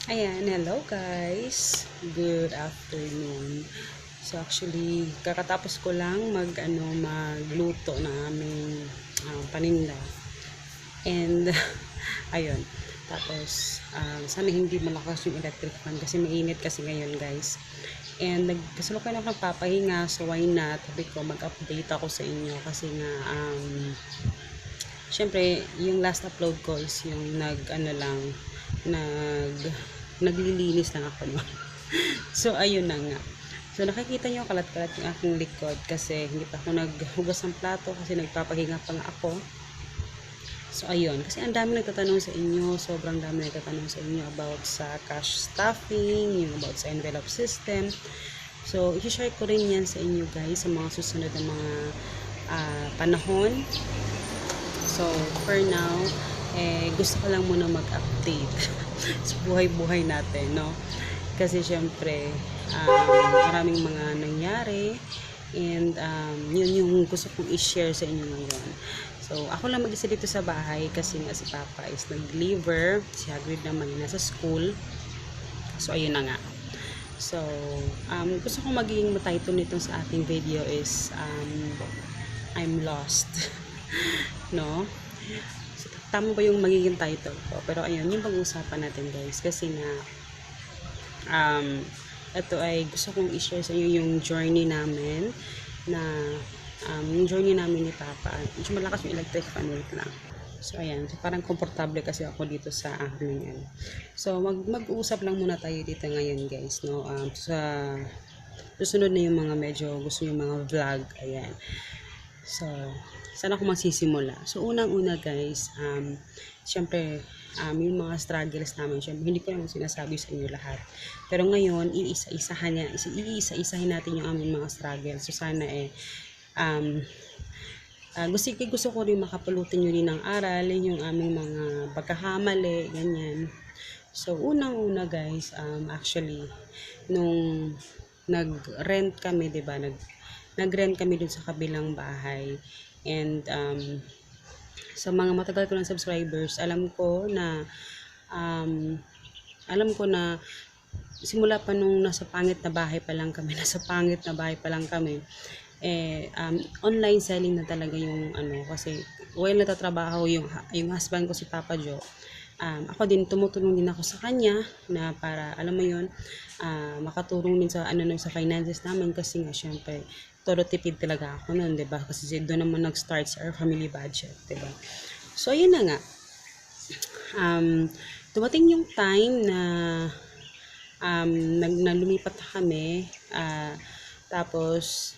Ayan, hello guys. Good afternoon. So actually, kakatapos ko lang magluto ng aming paninda. And ayun. Tapos sana hindi malakas yung electric fan kasi mainit kasi ngayon, guys. And kasalukuyan ako nagpapahinga, so why not? Sabi ko mag-update ako sa inyo kasi nga syempre, yung last upload ko is yung nag naglilinis lang ako, no? So, ayun na nga. So, nakikita nyo kalat-kalat yung aking likod kasi hindi pa ako naghugas ng plato kasi nagpapahinga pa nga ako. So, ayun. Kasi ang dami nagtatanong sa inyo, sobrang dami nagtatanong sa inyo about sa cash stuffing, yung about sa envelope system. So, i-share ko rin yan sa inyo guys sa mga susunod na mga panahon. So, for now, gusto ko lang muna mag-update sa buhay-buhay natin, no? Kasi syempre, maraming mga nangyari and yun yung gusto kong i-share sa inyo ngayon. So, ako lang mag-isa dito sa bahay kasi nga si Papa is nag-deliver. Si Hagrid naman nasa school. So, ayun na nga. So, gusto kong magiging title nito sa ating video is I'm lost. No? So, tama ba yung magiging title ko? Pero ayun, yung pag-uusapan natin guys. Kasi nga, ito ay gusto kong i-share sa inyo yung journey namin na yung journey namin ni Papa. Medyo malakas yung electric fan, wait lang. So ayan, so, parang komportable kasi ako dito sa aming ano. So mag-uusap lang muna tayo dito ngayon guys, no? Sa susunod na yung mga medyo gusto yung mga vlog, ayan. So, saan ako magsisimula? So, unang-una guys, syempre, yung mga struggles namin, syempre, hindi ko naman sinasabi sa inyo lahat. Pero ngayon, iisa-isahin natin yung aming mga struggles. So, sana gusto ko rin makapulutin nyo rin ng aral, yung aming mga pagkakamali, ganyan. So, unang-una guys, actually, nung nag-rent kami, diba, nag-rent kami dun sa kabilang bahay. And sa mga matagal ko ng subscribers, alam ko na simula pa nung nasa pangit na bahay pa lang kami, online selling na talaga yung ano, kasi while natatrabaho yung husband ko si Papa Joe, ako din tumutulong din ako sa kanya na para alam mo yun, makatulong din sa sa finances namin kasi nga syempre todo tipid talaga ako noon, 'di ba? Kasi doon naman nag-start sa our family budget, 'di ba? So yun na nga. Dumating yung time na lumipat na kami, tapos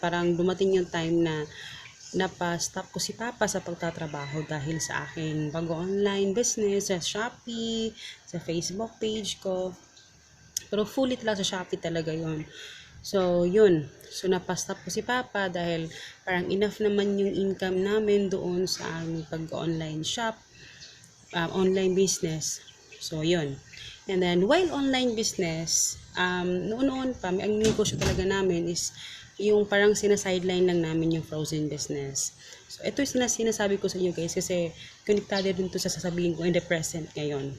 parang dumating yung time na napa-stop ko si Papa sa pagtatrabaho dahil sa aking pag-online business sa Shopee, sa Facebook page ko. Pero fully talaga sa Shopee talaga yon. So, yun. So, napa-stop ko si Papa dahil parang enough naman yung income namin doon sa aming pag-online shop, online business. So, yun. And then, while online business, noon pa, ang negosyo talaga namin is yung parang sinasideline lang namin yung frozen business. So, ito yung sinasabi ko sa inyo guys kasi konektado din to sa sasabihin ko in the present ngayon.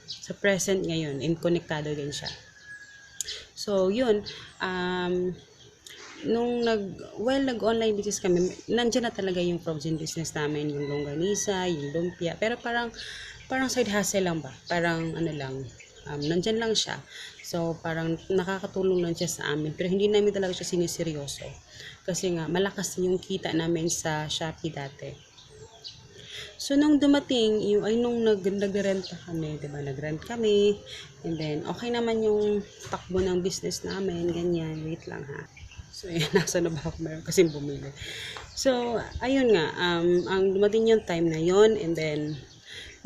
Sa present ngayon, and konektado din siya. So, yun, nung nag-online business kami, nandiyan na talaga yung frozen business namin, yung longganisa, yung lumpia, pero parang side hustle lang ba? Parang ano lang, nandyan lang siya. So, parang nakakatulong lang siya sa amin, pero hindi namin talaga siya siniseryoso. Kasi nga, malakas yung kita namin sa Shopee dati. So, nung dumating, nung nag-rent kami, diba, nag-rent kami, and then, okay naman yung takbo ng business namin, ganyan, wait lang ha. So, ayan, nasa na ba ako meron kasi bumili. So, ayun nga, ang dumating yung time na yon, and then,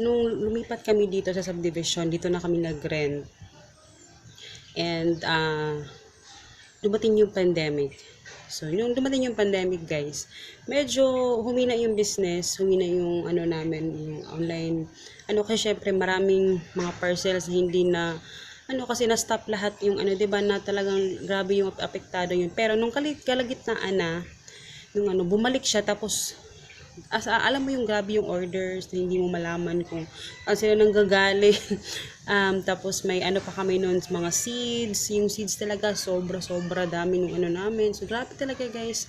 nung lumipat kami dito sa subdivision, dito na kami nag-rent, and, dumating yung pandemic. So, nung dumating yung pandemic, guys, medyo humina yung business, humina yung namin, yung online. Kasi syempre maraming mga parcels hindi na kasi na-stop lahat yung 'di ba, na talagang grabe yung apektado yun. Pero nung kalagitnaan na nung bumalik siya tapos alam mo yung grabe yung orders na hindi mo malaman kung sila nanggagaling. Tapos may ano pa kami noon, mga seeds. Yung seeds talaga, sobra dami nung ano namin. So, grabe talaga guys.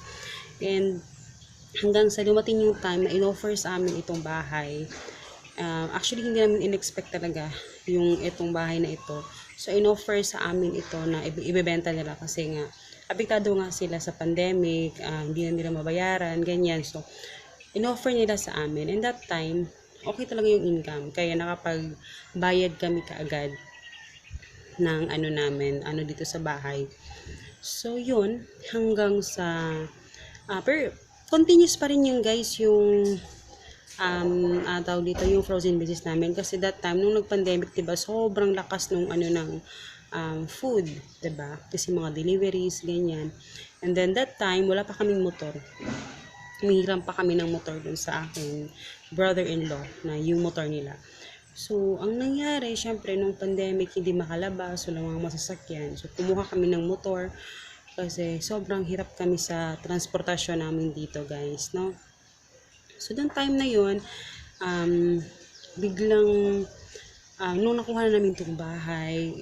And hanggang sa dumating yung time na in-offer sa amin itong bahay. Actually, hindi namin in-expect talaga yung itong bahay na ito. So, in-offer sa amin ito na ibebenta nila kasi nga, apektado nga sila sa pandemic, hindi na nila mabayaran, ganyan. So, in-offer nila sa amin. And that time, okay talaga yung income. Kaya nakapagbayad kami kaagad ng ano namin, ano dito sa bahay. So, yun, hanggang sa, pero continuous pa rin yung guys, yung tawag dito yung frozen business namin kasi that time nung nag-pandemic, 'di ba, sobrang lakas nung ano ng food, 'di ba? Kasi mga deliveries ganyan. And then that time wala pa kaming motor. Humihiram pa kami ng motor dun sa aking brother-in-law na yung motor nila. So, ang nangyari, syempre, nung pandemic, hindi makalabas, wala mga masasakyan. So, kumuha kami ng motor kasi sobrang hirap kami sa transportasyon namin dito, guys, no? So, doon time na yun, biglang, nung nakuha na namin itong bahay,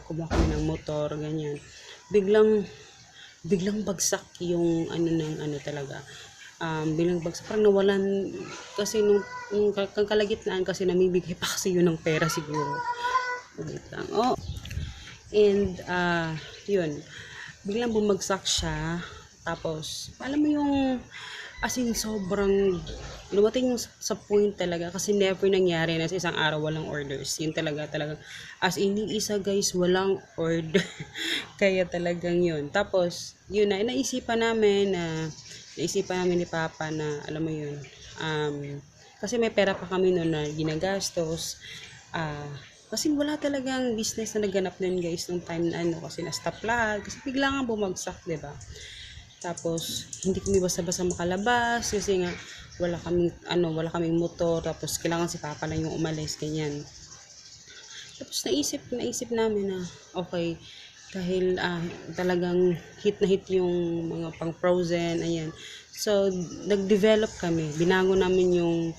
kumuha kami ng motor, ganyan, biglang bagsak yung talaga. Biglang bagsak, parang nawalan, kasi nung kalagitnaan kasi namibigay pa kasi yun ng pera siguro. Wait lang. Oh. And, yun, biglang bumagsak siya, tapos, alam mo yung, as in, sobrang lumating sa point talaga kasi never nangyari na sa isang araw walang orders. Yun talaga as in isa guys, walang order. Kaya talagang yun. Tapos, yun na, naisipan namin ni Papa na, alam mo yun, kasi may pera pa kami noon na ginagastos. Kasi wala talagang business na naganap nun guys nung time na kasi na-stop lahat. Kasi bigla nga bumagsak, diba? Tapos hindi kami basta-basta makalabas kasi nga wala kaming motor, tapos kailangan si Papa lang yung umalis, ganyan. Tapos naisip namin na okay, dahil talagang hit na hit yung mga pang frozen, ayan. So nag-develop kami, binago namin yung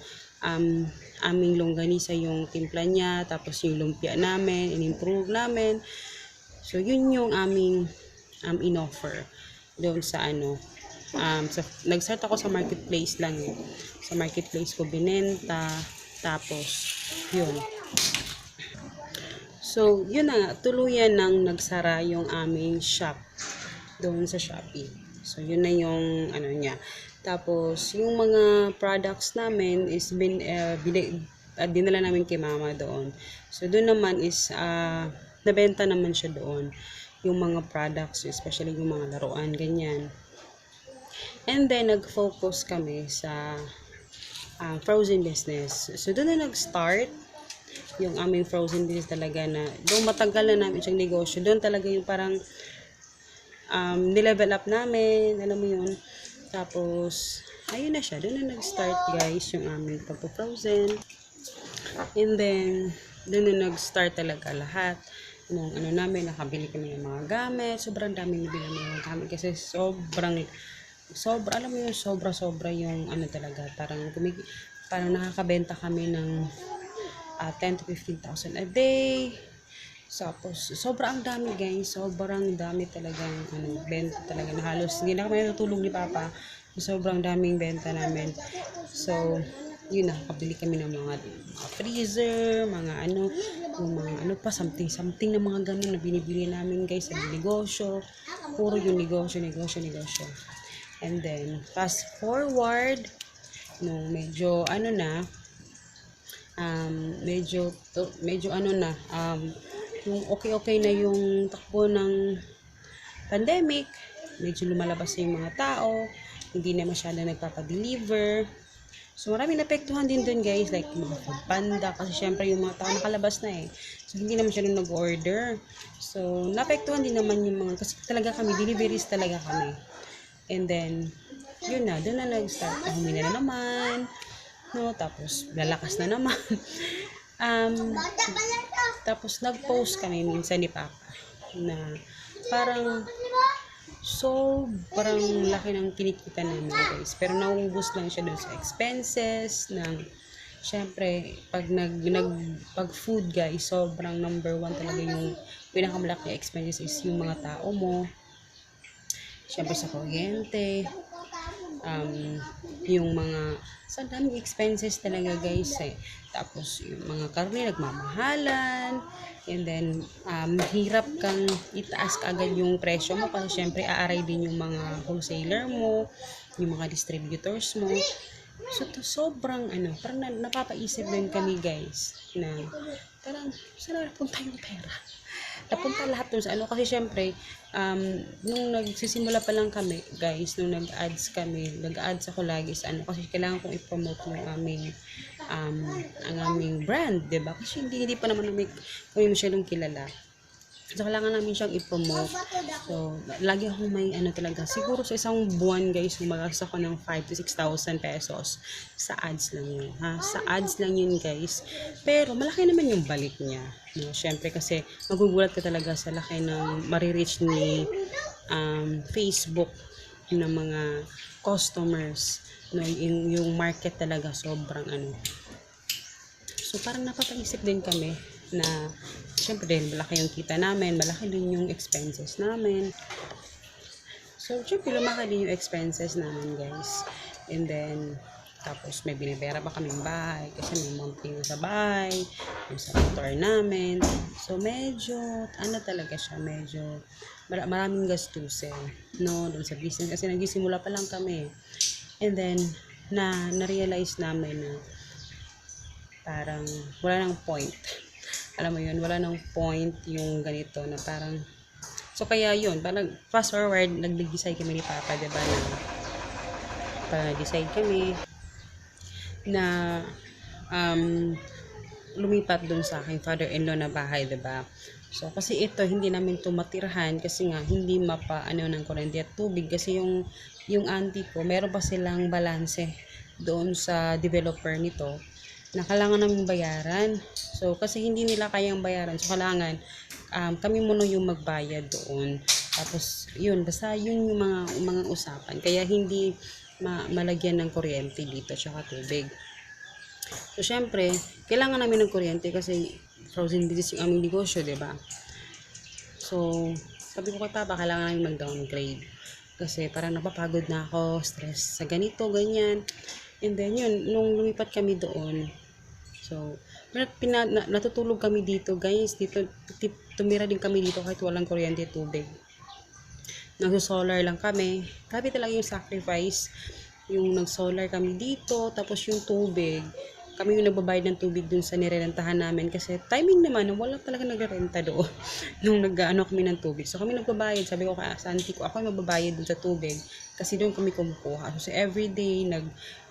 aming longganisa, yung timpla niya, tapos yung lumpia namin, in-improve namin. So yun yung aming in-offer doon sa nag-start ako sa marketplace lang eh. Sa marketplace ko binenta, tapos yun. So yun na nga, tuluyan nang nagsara yung aming shop doon sa Shopee. So yun na yung niya. Tapos yung mga products namin is dinala namin kay mama doon. So doon naman is nabenta naman siya doon yung mga products, especially yung mga laruan, ganyan. And then, nag-focus kami sa frozen business. So, doon na nag-start yung aming frozen business talaga na, doon matagal na namin siyang negosyo. Doon talaga yung parang nilevel up namin, alam mo yun. Tapos, ayun na siya. Doon na nag-start guys yung aming pagpo-frozen. And then, doon na nag-start talaga lahat. Nung namin, nakabili kami ng mga gamit. Sobrang daming nabili ng mga gamit kasi alam mo yung sobra yung talaga. Parang nakakabenta kami ng 10 to 15,000 a day. Tapos, sobrang dami guys. Sobrang dami talagang benta talaga na halos. Hindi na kami natutulog ni Papa. Sobrang daming benta namin. So, yun na, kabili kami ng mga freezer, mga yung mga pa, something na mga ganun na binibili namin guys sa negosyo. Puro yung negosyo. And then, fast forward, nung medyo yung okay na yung takbo ng pandemic, medyo lumalabas yung mga tao, hindi na masyadong nagpapadeliver. So, maraming napektuhan din dun guys, like mga food panda, kasi syempre yung mga tao nakalabas na eh. So, hindi naman siya nung nag-order. So, napektuhan din naman yung mga, kasi talaga kami, deliveries talaga kami. And then, yun na, dun na nag-start. Humina na naman, no? Tapos, lalakas na naman. Tapos, nag-post kami minsan ni Papa na parang, So, parang laki ng kinikita namin guys. Pero nauubos lang siya dun sa expenses ng syempre pag food guys, sobrang number one talaga yung pinakamalaki expenses is yung mga tao mo. Syempre sa kuryente, yung mga sa daming expenses talaga guys eh. Tapos yung mga karne nagmamahalan, and then hirap kang itaas kaagad yung presyo mo kasi syempre aaray din yung mga wholesaler mo, yung mga distributors mo. So to sobrang parang napapaisip din kami guys na parang saan napunta yung pera? Napunta lahat dun sa kasi syempre nung nagsisimula pa lang kami guys, nung nag-ads ako lagi sa kasi kailangan kong i-promote yung ang aming brand, 'di ba? Kasi hindi pa naman kami masyadong kilala. So, kailangan namin siyang i-promote. So, lagi akong may talaga. Siguro sa isang buwan, guys, gumagastos ako ng 5 to 6,000 pesos. Sa ads lang yun. Ha? Sa ads lang yun, guys. Pero, malaki naman yung balik niya. No? Siyempre, kasi magugulat ka talaga sa laki ng marireach ni Facebook ng mga customers. No? Yung market talaga sobrang So, parang napapaisip din kami na syempre din malaki yung kita namin, malaki din yung expenses namin. So, syempre lumaki din yung expenses namin guys. And then, tapos may binibera pa kaming bahay kasi may monthly sa bahay, yung sa motor namin. So, medyo, talaga siya, medyo maraming gastusin, no, dun sa business. Kasi nagsisimula pa lang kami. And then, na-realize namin na parang wala nang point. Alam mo yun, wala nang point yung ganito na parang so kaya yun, parang fast forward nag-decide kami ni Papa, diba, na parang nag-decide kami na lumipat dun sa aking father-in-law na bahay, diba? So kasi ito hindi namin to matirhan kasi nga hindi ng kuryente at tubig kasi yung auntie ko meron pa silang balanse doon sa developer nito na kailangan namin bayaran. So, kasi hindi nila kayang bayaran. So, kailangan kami muna yung magbayad doon. Tapos, yun, basta yun yung mga usapan. Kaya hindi malagyan ng kuryente dito, tsaka tubig. So, syempre, kailangan namin ng kuryente kasi frozen business yung aming negosyo, diba? So, sabi ko kay Papa, kailangan namin mag-downgrade. Kasi parang napapagod na ako, stress sa ganito, ganyan. And then yun, nung lumipat kami doon, so, natutulog kami dito guys, dito, tumira din kami dito kahit walang kuryente tubig. Nag-solar lang kami. Grabe talaga yung sacrifice. Yung nag-solar kami dito, tapos yung tubig, kami yung nagbabayad ng tubig dun sa nirerentahan namin kasi timing naman, wala talaga nagrerenta doon nung kami ng tubig. So kami nagbabayad, sabi ko kay auntie ko, ako yung magbabayad dun sa tubig kasi doon kami kumukuha. So everyday,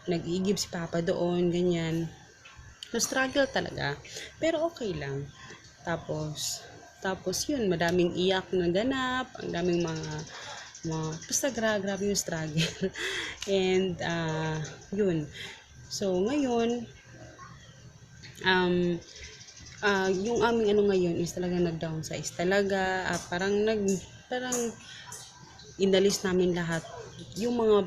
nag-iigib si Papa doon, ganyan. So struggle talaga, pero okay lang. Tapos yun, madaming iyak na ganap, ang daming mga basta grabe yung struggle. And yun. So ngayon, yung aming ngayon is talaga nag-downsize talaga. Parang inalis namin lahat yung mga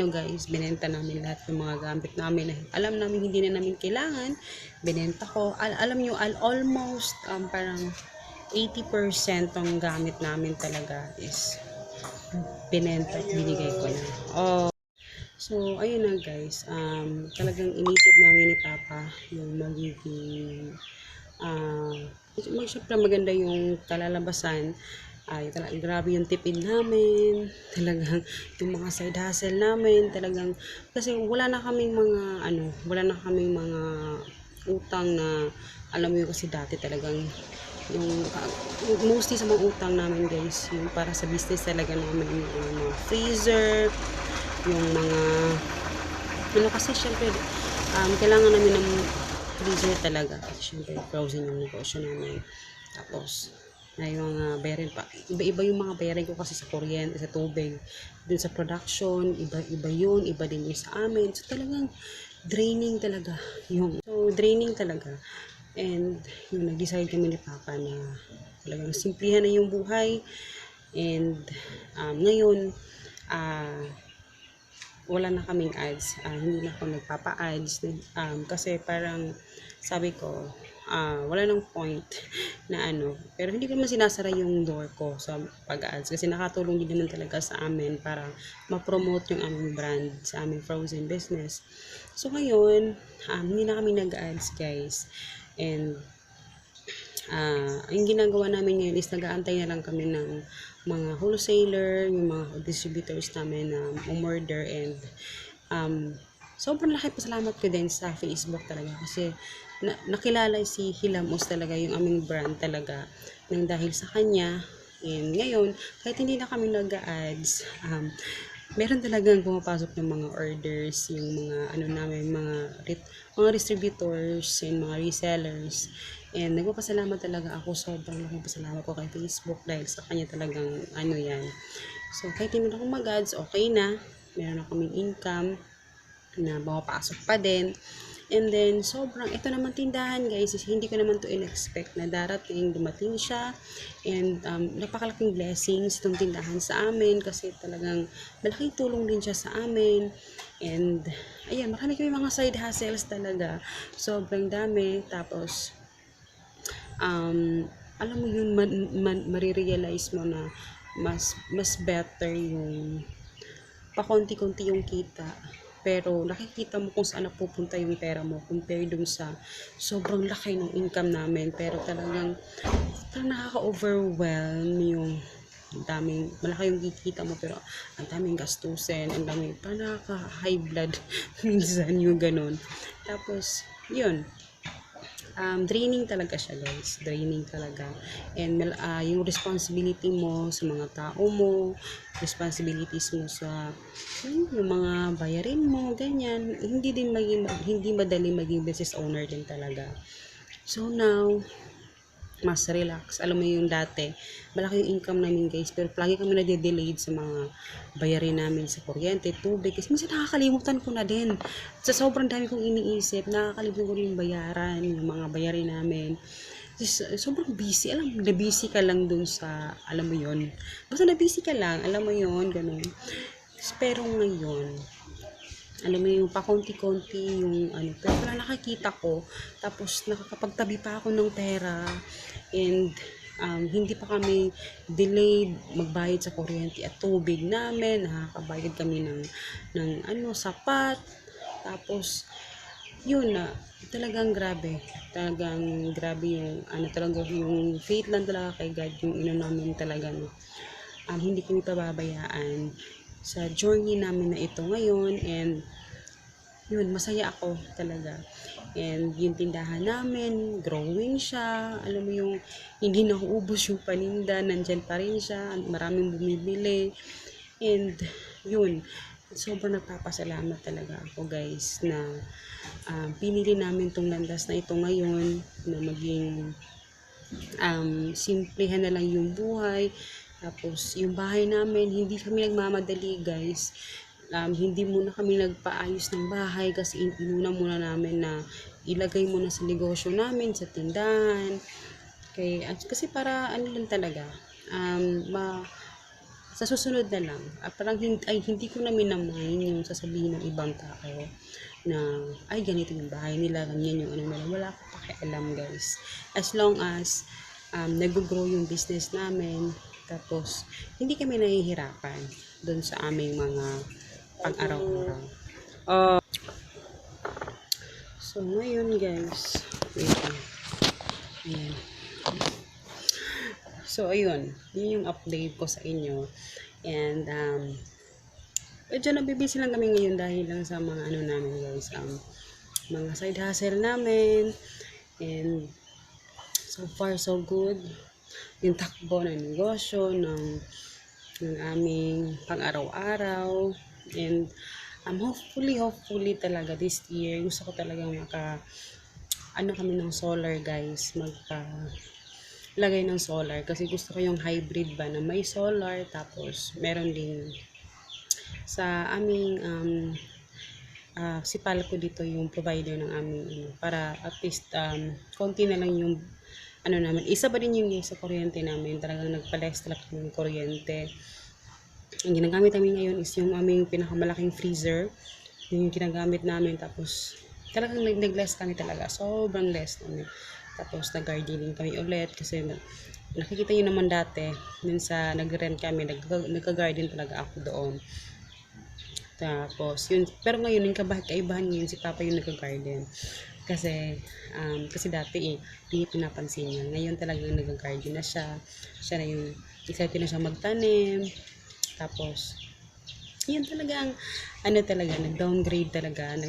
guys, binenta namin lahat yung mga gamit namin na alam namin hindi na namin kailangan, binenta ko. Alam nyo, almost parang 80% ng gamit namin talaga is binenta at binigay ko na. So, ayun na guys, talagang inisip namin ni Papa yung magiging syempre maganda yung kalalabasan. Talagang grabe yung tipid namin, talagang yung mga side hustle namin, talagang kasi wala na kaming mga utang na alam mo yun kasi dati talagang yung mostly sa mga utang namin guys, yung para sa business talaga namin, yung mga freezer, yung mga kasi syempre kailangan namin ng freezer talaga kasi syempre frozen yung negosyo namin. Tapos yung mga bayarin pa, iba yung mga bayarin ko kasi sa kuryente, sa tubig, dun sa production, iba yun, iba din yung sa amin. So talagang draining talaga and yung nag-decide kami ni Papa na talagang simplihan na yung buhay And ngayon, wala na kaming ads. Hindi na ako nagpapa-ads. Kasi parang sabi ko, wala nang point na ano. Pero hindi ko naman sinasara yung door ko sa pag-ads. Kasi nakatulong din naman talaga sa amin para ma-promote yung aming brand sa aming frozen business. So ngayon, hindi na kami nag-ads guys. And ang ginagawa namin ngayon is nag-aantay na lang kami ng mga wholesaler, yung mga distributors namin na umorder. And sobrang laki pasalamat ko din sa Facebook talaga kasi nakilala si Hilamos talaga, yung aming brand talaga, nang dahil sa kanya. And ngayon, kahit hindi na kami nag-ads, meron talagang pumapasok ng mga orders, yung mga ano namin, mga distributors and mga resellers. And nagpapasalamat talaga ako, sobrang laking pasalamat ko kay Facebook dahil sa kanya talagang ano yan. So kahit hindi na ako mag-ads, okay na, meron na kaming income na pumapasok pa din. And then, ito naman tindahan guys, is hindi ko naman to in-expect na darating, dumating siya. And napakalaking blessings itong tindahan sa amin kasi talagang malaking tulong din siya sa amin. And, ayan, marami kami mga side hustles talaga. Sobrang dami. Tapos, alam mo yun, marirealize mo na mas better yung pakonti-konti yung kita, pero nakikita mo kung saan napupunta yung pera mo compare dun sa sobrang laki ng income namin. Pero talagang nakaka-overwhelm yung malaki yung kikita mo pero ang daming gastusin, ang daming nakaka-high blood minsan yung ganun. Tapos yun, draining talaga siya guys, draining talaga. And yung responsibility mo sa mga tao mo, responsibilities mo sa yung mga bayarin mo, ganyan, hindi madali maging business owner din talaga. So now, mas relax. Alam mo yung dati, malaki yung income namin guys, pero lagi kami nade-delayed sa mga bayarin namin sa kuryente, tubig. Kasi minsan nakakalimutan ko na din. Sa sobrang dami kong iniisip, nakakalimutan ko rin yung bayaran, yung mga bayarin namin. Sobrang busy. Alam mo, na-busy ka lang dun sa, alam mo yon. Basta na-busy ka lang, alam mo yon, ganun. Pero ngayon, alam mo yung pakonti-konti yung ano, pero pala nakakita ko, tapos nakakapagtabi pa ako ng pera. And hindi pa kami delayed magbayad sa kuryente at tubig namin, nakakabayad kami ng ano, sapat. Tapos yun na, talagang grabe yung ano, talaga yung faith lang talaga kay God yung namin talaga, no. Hindi kami pababayaan sa journey namin na ito ngayon. And yun, masaya ako talaga. And yung tindahan namin, growing siya. Alam mo yung hindi nauubos yung paninda, nandyan pa rin siya, maraming bumibili. And yun, sobrang nagpapasalamat talaga ako guys na pinili namin tong landas na ito ngayon, na maging simplehan na lang yung buhay. Tapos yung bahay namin, hindi kami nagmamadali guys. Hindi muna kami nagpaayos ng bahay kasi inuna muna namin na ilagay muna sa negosyo namin, sa tindahan. Kasi para ano lang talaga, sa susunod na lang, parang hindi ko na minamain yung sasabihin ng ibang tao na ay ganito yung bahay nila, ganyan yung ano nila. Wala akong pakialam guys. As long as nag-grow yung business namin, tapos hindi kami nahihirapan doon sa aming mga pang-araw-araw. So ngayon guys, wait lang. Ayan. So ayun, yun yung update ko sa inyo. And medyo nabibisi lang kami ngayon dahil lang sa mga ano namin guys, mga side hustle namin. And so far so good yung takbo ng negosyo ng aming pang-araw-araw. And hopefully talaga this year gusto ko talagang ano kami ng solar guys, lagay ng solar kasi gusto ko yung hybrid ba na may solar, tapos meron din sa aming si Palco dito yung provider ng aming para at least konti na lang yung ano namin, isa ba din yung guys sa kuryente namin, talagang nagpa-extra ng kuryente. Ang ginagamit namin ngayon is yung aming pinakamalaking freezer, yun yung ginagamit namin, tapos talagang nag-less kami talaga, sobrang less namin. Tapos nag-gardening kami ulit kasi nakikita nyo naman dati, dun sa nag-rent kami, nagka-garden talaga ako doon. Tapos yun, pero ngayon yung kaibahan ngayon si Papa yung nagka-garden. Kasi dati hindi pinapansin niya. Ngayon talagang nagka-garden na siya. Siya na yung excited na siya magtanim. Tapos yun talagang nag-downgrade. Talagang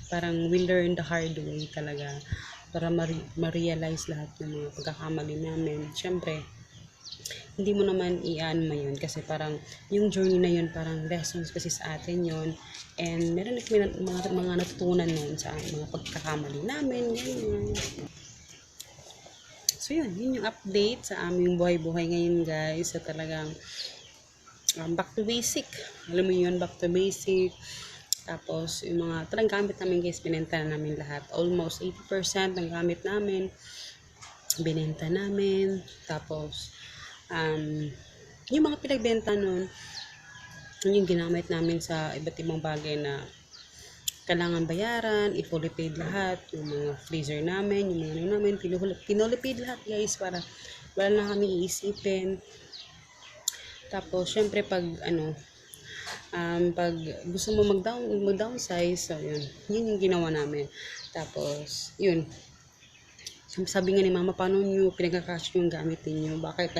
parang we learn the hard way talaga para ma-realize lahat ng mga pagkakamali namin. Siyempre, hindi mo naman iaan mo yun kasi parang yung journey na yun parang lessons kasi sa atin yun, and meron kami mga natutunan nun sa mga pagkakamali namin, ganyan. So yun yung update sa aming buhay-buhay ngayon guys. So talagang back to basic, alam mo yun, back to basic. Tapos yung mga talagang gamit namin guys, binenta na namin lahat, almost 80% ng gamit namin binenta namin. Tapos yung mga pinagbenta nun, yun yung ginamit namin sa iba't ibang bagay na kailangan bayaran, i-fully paid lahat, yung mga freezer namin, yung mga ano namin, pinully paid lahat guys, para wala na kami iisipin. Tapos syempre pag gusto mo mag-downsize, so yun yung ginawa namin. Tapos yun, sabi nga ni mama, paano nyo pinagkakasya yung gamit ninyo? Bakit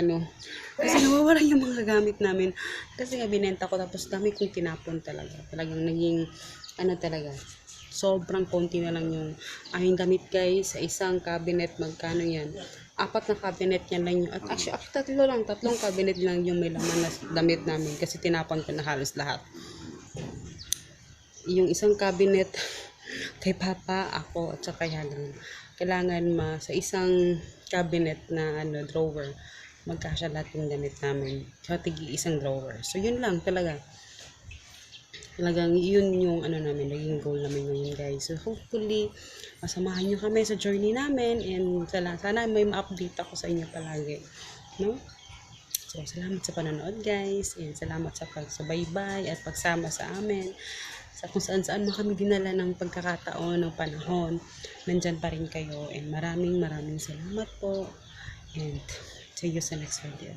kasi nawawala yung mga gamit namin. Kasi nga binenta ko, tapos dami kong tinapon talaga. Talagang naging, talaga, sobrang konti na lang yung aming damit guys. Sa isang cabinet, magkano yan? 4 na cabinet yan lang yung, at actually tatlong cabinet lang yung may laman na damit namin. Kasi tinapon ko na halos lahat. Yung isang cabinet, kay Papa, ako, at saka Yalan. Kailangan sa isang cabinet na drawer, magkasya lahat yung damit namin. Sa isang drawer. So yun lang talaga. Talagang yun yung namin, naging goal namin ngayon guys. So hopefully, masamahan nyo kami sa journey namin, and sana may ma-update ako sa inyo palagi. No? So salamat sa panonood guys, and salamat sa pagsubaybay at pagsama sa amin. Sa kung saan mo kami dinala ng pagkakataon, ng panahon, nandyan pa rin kayo, and maraming salamat po, and see you sa next video.